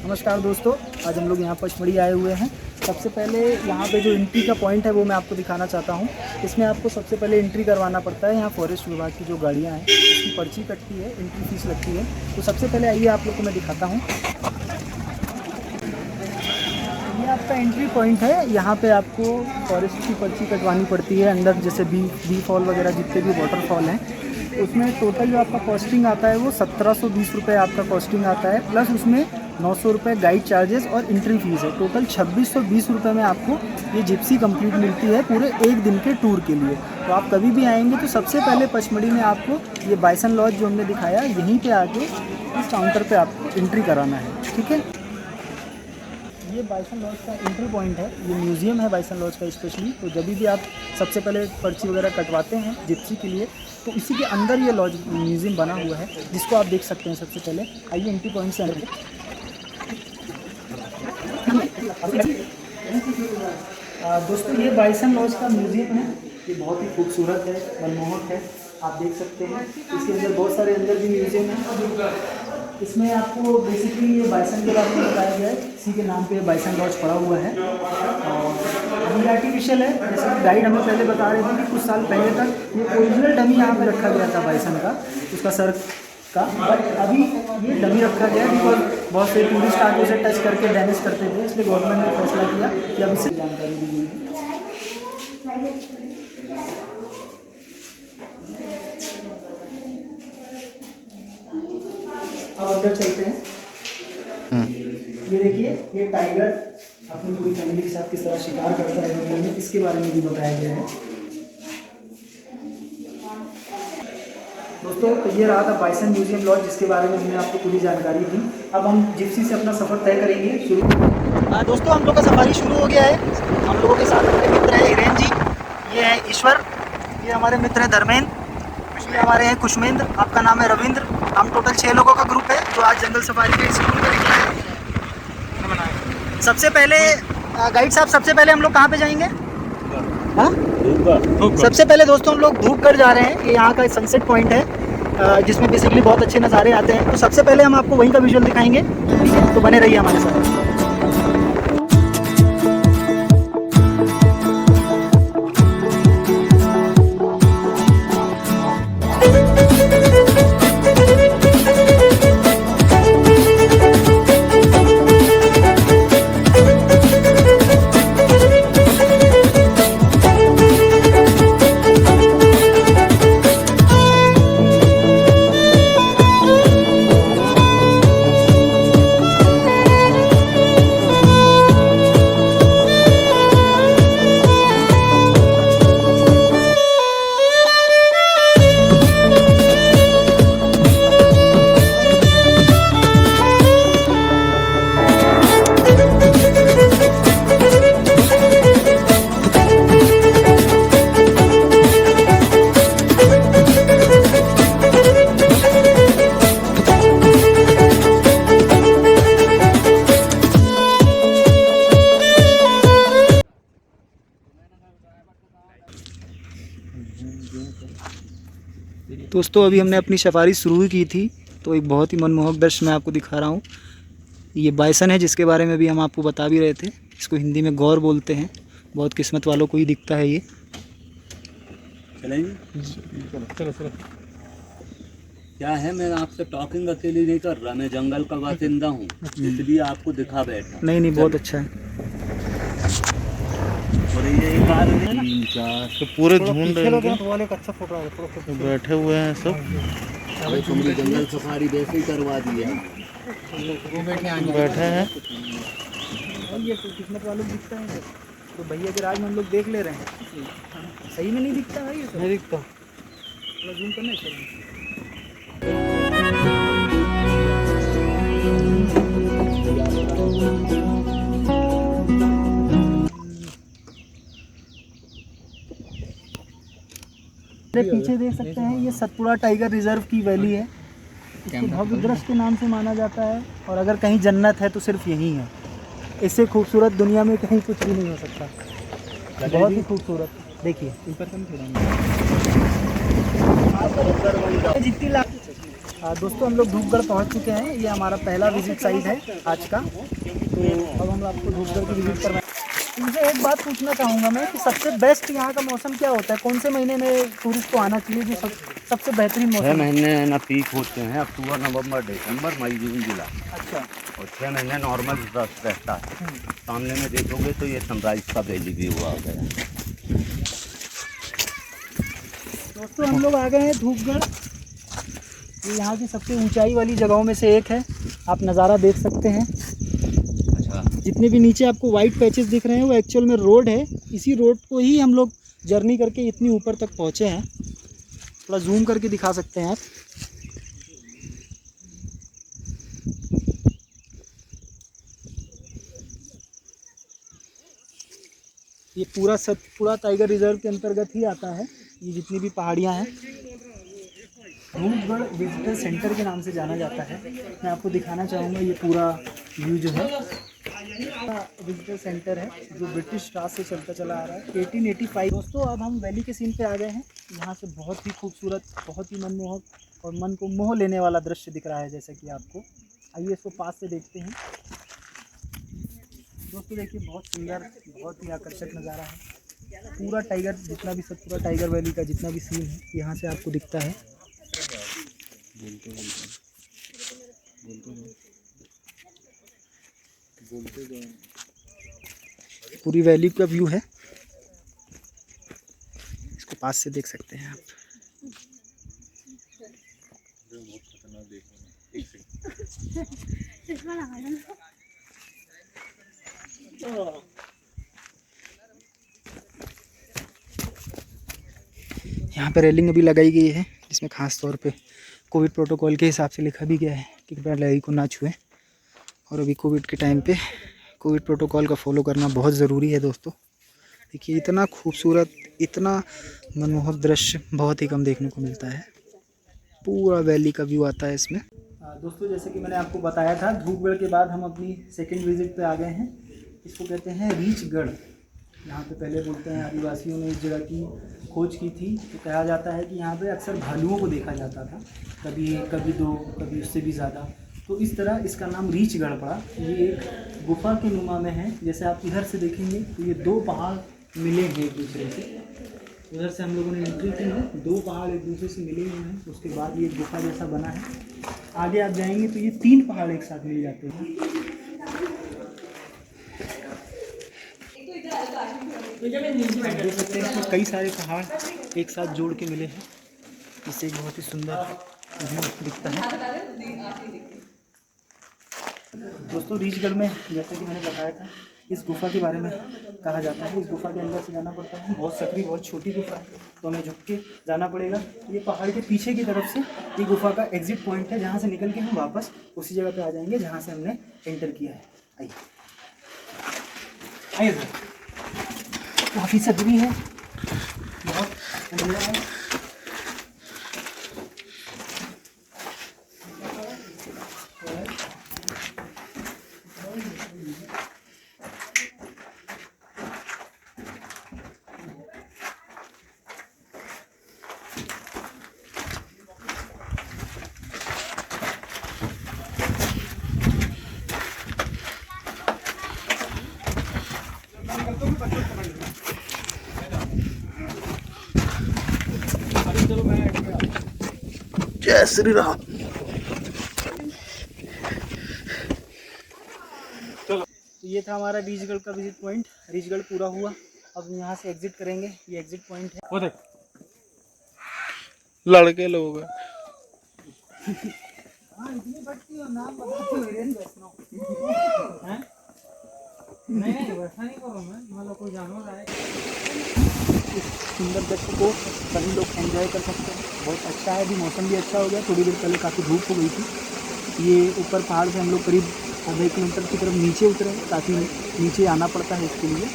नमस्कार दोस्तों, आज हम लोग यहाँ पचमढ़ी आए हुए हैं। सबसे पहले यहाँ पे जो एंट्री का पॉइंट है वो मैं आपको दिखाना चाहता हूँ। इसमें आपको सबसे पहले एंट्री करवाना पड़ता है। यहाँ फॉरेस्ट विभाग की जो गाड़ियाँ हैं उसकी पर्ची कटती है, एंट्री फीस लगती है। तो सबसे पहले आइए आप लोग को मैं दिखाता हूँ। ये आपका एंट्री पॉइंट है। यहाँ पे आपको फॉरेस्ट की पर्ची कटवानी पड़ती है। अंदर जैसे बी फॉल वगैरह जितने भी वाटरफॉल हैं उसमें टोटल जो आपका कॉस्टिंग आता है वो 1720 रुपये आपका कॉस्टिंग आता है, प्लस उसमें 900 रुपये गाइड चार्जेस और एंट्री फीस है। टोटल 2620 रुपये में आपको ये जिप्सी कंप्लीट मिलती है पूरे एक दिन के टूर के लिए। तो आप कभी भी आएंगे तो सबसे पहले पचमढ़ी में आपको ये बाइसन लॉज जो हमने दिखाया यहीं पे आके इस काउंटर पे आपको एंट्री कराना है, ठीक है। ये बाइसन लॉज का एंट्री पॉइंट है। ये म्यूज़ियम है बाइसन लॉज का स्पेशली। तो जब भी आप सबसे पहले पर्ची वगैरह कटवाते हैं जिप्सी के लिए तो इसी के अंदर ये लॉज म्यूज़ियम बना हुआ है जिसको आप देख सकते हैं। सबसे पहले आइए एंट्री पॉइंट से अंदर। दोस्तों ये बाइसन लॉज का म्यूज़ियम है। ये बहुत ही खूबसूरत है, मनमोहक है, आप देख सकते हैं। इसके अंदर बहुत सारे अंदर भी म्यूज़ियम है। इसमें आपको बेसिकली ये बाइसन के बारे में बताया गया है। इसी के नाम पे बाइसन लॉज पड़ा हुआ है और ये आर्टिफिशियल है। जैसे कि गाइड हमें पहले बता रहे थे कि कुछ साल पहले तक ये ओरिजिनल डमी यहाँ पे रखा गया था बाइसन का, उसका सर का, बट अभी ये डमी रखा गया है बिकॉज बहुत से टूरिस्ट आके उसे टच करके डैमेज करते थे। इसलिए गवर्नमेंट ने फैसला किया कि अब इससे जानकारी दी गई है। अब अंदर चलते हैं। ये देखिए, ये टाइगर अपनी पूरी फैमिली के साथ किस तरह शिकार करता है जंगल में, इसके बारे में भी बताया गया है। दोस्तों तो ये रहा था बाइसन म्यूजियम लॉज जिसके बारे में मैंने आपको पूरी जानकारी दी। अब हम जिप्सी से अपना सफ़र तय करेंगे शुरू। दोस्तों हम लोग का सफारी शुरू हो गया है। हम लोगों के साथ हमारे मित्र है हिरेन जी, ये है ईश्वर, ये हमारे मित्र है धर्मेंद्र, ये हमारे हैं कुशमेंद्र, आपका नाम है रविंद्र। हम टोटल 6 लोगों का ग्रुप है जो आज जंगल सफारी के स्कूल पर निकला है। सबसे पहले गाइड साहब, सबसे पहले हम लोग कहाँ पे जाएंगे? हाँ, सबसे पहले दोस्तों हम लोग धूपगढ़ जा रहे हैं। ये यहाँ का सनसेट पॉइंट है जिसमें बेसिकली बहुत अच्छे नज़ारे आते हैं। तो सबसे पहले हम आपको वहीं का विजुअल दिखाएंगे, तो बने रहिए हमारे साथ। दोस्तों अभी हमने अपनी सफारी शुरू की थी तो एक बहुत ही मनमोहक दृश्य मैं आपको दिखा रहा हूँ। ये बाइसन है जिसके बारे में भी हम आपको बता भी रहे थे। इसको हिंदी में गौर बोलते हैं। बहुत किस्मत वालों को ही दिखता है ये। चलो। क्या है, मैं आपसे टॉकिंग अकेली नहीं कर रहा, मैं जंगल का बासिंदा हूँ इसलिए आपको दिखा बैठा। नहीं बहुत अच्छा है। और ये 3 4 तो पूरे झुंड अच्छा फोटो बैठे हुए हैं सब। तुमने जंगल सफारी वैसे ही करवा दी है। बैठे हैं। ये किस्मत वालों को दिखता है तो भैया के राज में हम लोग देख ले रहे हैं। सही में नहीं दिखता है, ये नहीं दिखता। थोड़ा जूम करना चाहिए। पीछे देख सकते हैं ये सतपुड़ा टाइगर रिजर्व की वैली है। इसको भव्य दृश्य के नाम से माना जाता है और अगर कहीं जन्नत है तो सिर्फ यही है। इससे खूबसूरत दुनिया में कहीं कुछ भी नहीं हो सकता। बहुत ही खूबसूरत। देखिए ऊपर जितनी दोस्तों हम लोग धूपगढ़ पहुंच चुके हैं। ये हमारा पहला विजिट साइट है आज का। तो अब हम आपको धूपगढ़ की विजिट करवाएं। मुझे एक बात पूछना चाहूँगा मैं कि सबसे बेस्ट यहाँ का मौसम क्या होता है? कौन से महीने में टूरिस्ट को आना चाहिए? जो सबसे बेहतरीन 6 मौसम? महीने ना पीक होते हैं, अक्टूबर नवंबर दिसंबर मई जून जुलाई, अच्छा। और 6 महीने नॉर्मल रहता है। सामने में देखोगे तो ये सनराइज का वैली व्यू आ गया। दोस्तों हम लोग आ गए हैं धूपगढ़। ये यहाँ की सबसे ऊंचाई वाली जगहों में से एक है। आप नज़ारा देख सकते हैं। अच्छा, जितने भी नीचे आपको वाइट पैचेस दिख रहे हैं वो एक्चुअल में रोड है। इसी रोड को ही हम लोग जर्नी करके इतनी ऊपर तक पहुँचे हैं। थोड़ा जूम करके दिखा सकते हैं आप। ये पूरा सतपुड़ा टाइगर रिजर्व के अंतर्गत ही आता है। ये जितनी भी पहाड़ियाँ हैं, धूपगढ़ विजिटर सेंटर के नाम से जाना जाता है। मैं आपको दिखाना चाहूँगा ये पूरा व्यू जो है। विजिटर सेंटर है जो ब्रिटिश राज से चलता चला आ रहा है 1885। दोस्तों अब हम वैली के सीन पे आ गए हैं। यहाँ से बहुत ही खूबसूरत, बहुत ही मनमोहक और मन को मोह लेने वाला दृश्य दिख रहा है जैसा कि आपको। आइए इसको पास से देखते हैं। दोस्तों देखिए बहुत सुंदर, बहुत ही आकर्षक नज़ारा है। पूरा टाइगर, जितना भी सतपुड़ा टाइगर वैली का जितना भी सीन है यहाँ से आपको दिखता है। पूरी वैली का व्यू है। इसको पास से देख सकते हैं आप। यहाँ पे रेलिंग अभी लगाई गई है जिसमें खास तौर पे कोविड प्रोटोकॉल के हिसाब से लिखा भी गया है कि कृपया लड़ाई को ना छुएं। और अभी कोविड के टाइम पे कोविड प्रोटोकॉल का फॉलो करना बहुत ज़रूरी है। दोस्तों देखिए इतना खूबसूरत, इतना मनमोहक दृश्य बहुत ही कम देखने को मिलता है। पूरा वैली का व्यू आता है इसमें। दोस्तों जैसे कि मैंने आपको बताया था, धूपगढ़ के बाद हम अपनी सेकेंड विजिट पे आ गए हैं। इसको कहते हैं रीचगढ़। यहाँ पे पहले बोलते हैं आदिवासियों ने इस जगह की खोज की थी। तो कहा जाता है कि यहाँ पे अक्सर भालुओं को देखा जाता था, कभी एक, कभी दो, कभी उससे भी ज़्यादा। तो इस तरह इसका नाम रीचगढ़ पड़ा। ये एक गुफा के नुमा में है। जैसे आप इधर से देखेंगे तो ये दो पहाड़ मिले हैं एक दूसरे से। उधर से हम लोगों ने एंट्री की है, दो पहाड़ एक दूसरे से मिले हुए हैं। उसके बाद ये गुफा जैसा बना है। आगे आप जाएंगे तो ये 3 पहाड़ एक साथ मिल जाते हैं। देख सकते हैं इसमें कई सारे पहाड़ एक साथ जोड़ के मिले हैं। इससे एक बहुत ही सुंदर व्यू दिखता है। दोस्तों रीचगढ़ में जैसे कि मैंने बताया था, इस गुफा के बारे में कहा जाता है। इस गुफा के अंदर से जाना पड़ता है। बहुत सकरी, बहुत छोटी गुफा है, तो हमें झुक के जाना पड़ेगा। ये पहाड़ के पीछे की तरफ से ये गुफा का एग्जिट पॉइंट है, जहाँ से निकल के हम वापस उसी जगह पे आ जाएंगे जहाँ से हमने एंटर किया है। आइए आइए सर। काफ़ी सकरी है, बहुत अंधेरा है। जय श्री राम। ये था हमारा रीचगढ़ का विजिट पॉइंट। रीचगढ़ पूरा हुआ। अब यहाँ से एग्जिट करेंगे। ये एग्जिट पॉइंट है। वो देख लड़के लोग हैं। हाँ इतनी बढ़ती हो, नाम बताते हो वीरेंद्र वैष्णव हैं? नहीं वैसा नहीं करो मैं, मतलब कोई जानवर आए। इस सुंदर दृश्य को सभी लोग एंजॉय कर सकते हैं। बहुत अच्छा है। अभी मौसम भी अच्छा हो गया। थोड़ी देर पहले काफ़ी धूप हो गई थी। ये ऊपर पहाड़ से हम लोग करीब आधे किलोमीटर की तरफ नीचे उतरे, काफ़ी नीचे आना पड़ता है इसके लिए।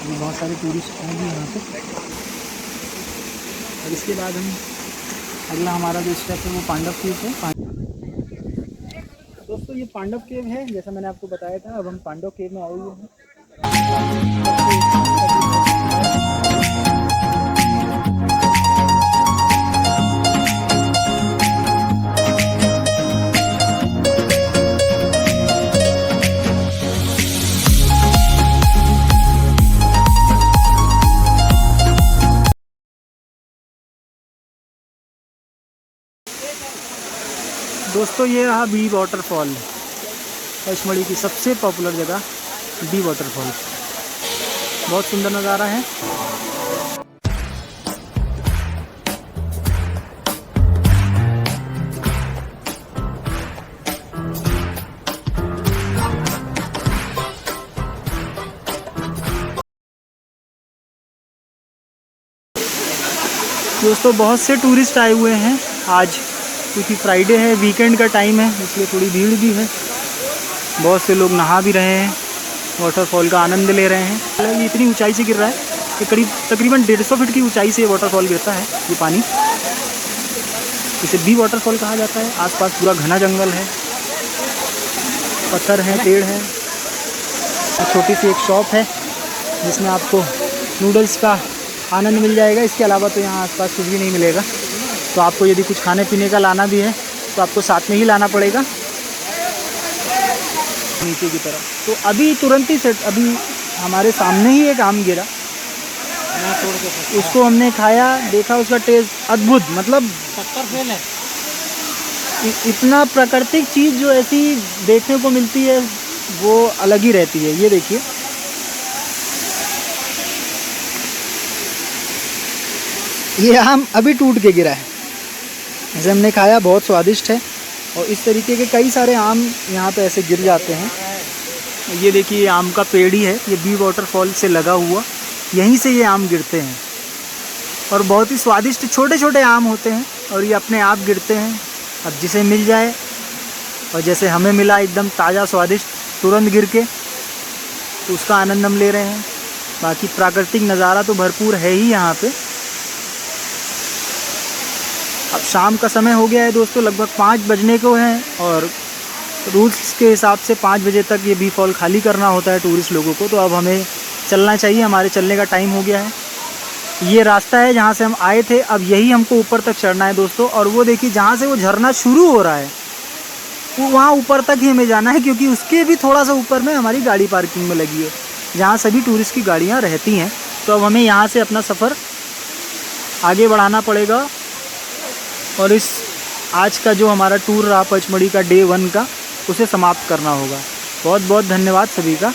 अभी बहुत सारे टूरिस्ट हैं भी यहाँ पे। और इसके बाद हम अगला हमारा जो स्टेप है वो पांडव केव है। दोस्तों ये पांडव केव है, जैसा मैंने आपको बताया था। अब हम पांडव केव में आए हुए हैं। दोस्तों ये रहा बी वाटरफॉल, पचमढ़ी की सबसे पॉपुलर जगह बी वाटरफॉल। बहुत सुंदर नज़ारा है। दोस्तों बहुत से टूरिस्ट आए हुए हैं आज, क्योंकि फ्राइडे है, वीकेंड का टाइम है, इसलिए थोड़ी भीड़ भी है। बहुत से लोग नहा भी रहे हैं, वाटरफॉल का आनंद ले रहे हैं। ये इतनी ऊंचाई से गिर रहा है कि तकरीबन 150 फीट की ऊंचाई से ये वाटरफॉल गिरता है। ये पानी, इसे बी वाटरफॉल कहा जाता है। आसपास पूरा घना जंगल है, पत्थर हैं, पेड़ हैं। छोटी सी एक शॉप है जिसमें आपको नूडल्स का आनंद मिल जाएगा। इसके अलावा तो यहाँ आसपास कुछ भी नहीं मिलेगा। तो आपको यदि कुछ खाने पीने का लाना भी है तो आपको साथ में ही लाना पड़ेगा नीचे की तरफ। तो अभी तुरंत ही अभी हमारे सामने ही एक आम गिरा, उसको हमने खाया, देखा, उसका टेस्ट अद्भुत, मतलब फेल है। इतना प्राकृतिक चीज़ जो ऐसी देखने को मिलती है वो अलग ही रहती है। ये देखिए, ये आम अभी टूट के गिरा है, जैसे हमने खाया, बहुत स्वादिष्ट है। और इस तरीके के कई सारे आम यहाँ पे ऐसे गिर जाते हैं। ये देखिए, ये आम का पेड़ ही है, ये बी वाटरफॉल से लगा हुआ, यहीं से ये आम गिरते हैं। और बहुत ही स्वादिष्ट छोटे छोटे आम होते हैं और ये अपने आप गिरते हैं। अब जिसे मिल जाए, और जैसे हमें मिला एकदम ताज़ा स्वादिष्ट तुरंत गिर के, तो उसका आनंद हम ले रहे हैं। बाकी प्राकृतिक नज़ारा तो भरपूर है ही यहाँ पे। अब शाम का समय हो गया है दोस्तों, लगभग 5 बजने को हैं और रूल्स के हिसाब से 5 बजे तक ये बी फॉल खाली करना होता है टूरिस्ट लोगों को। तो अब हमें चलना चाहिए, हमारे चलने का टाइम हो गया है। ये रास्ता है जहाँ से हम आए थे, अब यही हमको ऊपर तक चढ़ना है दोस्तों। और वो देखिए, जहाँ से वो झरना शुरू हो रहा है वो वहाँ ऊपर तक ही हमें जाना है, क्योंकि उसके भी थोड़ा सा ऊपर में हमारी गाड़ी पार्किंग में लगी है, जहाँ सभी टूरिस्ट की गाड़ियाँ रहती हैं। तो अब हमें यहाँ से अपना सफ़र आगे बढ़ाना पड़ेगा और इस आज का जो हमारा टूर रहा पचमढ़ी का डे 1 का, उसे समाप्त करना होगा। बहुत बहुत धन्यवाद सभी का।